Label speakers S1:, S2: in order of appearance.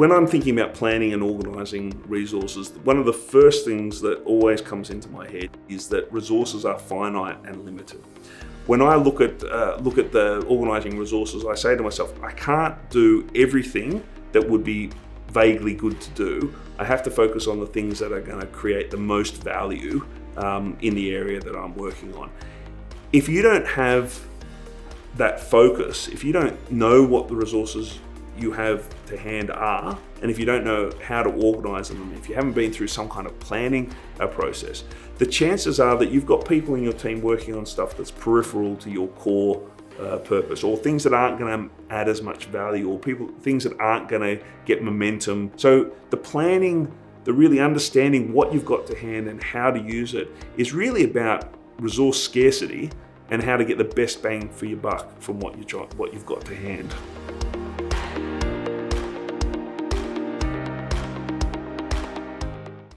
S1: when I'm thinking about planning and organising resources, one of the first things that always comes into my head is that resources are finite and limited. When I look at the organising resources, I say to myself, I can't do everything that would be vaguely good to do. I have to focus on the things that are going to create the most value in the area that I'm working on. If you don't have that focus, if you don't know what the resources you have to hand are, and if you don't know how to organise them, if you haven't been through some kind of planning process, the chances are that you've got people in your team working on stuff that's peripheral to your core purpose, or things that aren't going to add as much value, or things that aren't going to get momentum. So the planning, the really understanding what you've got to hand and how to use it is really about resource scarcity and how to get the best bang for your buck from what you've got to hand.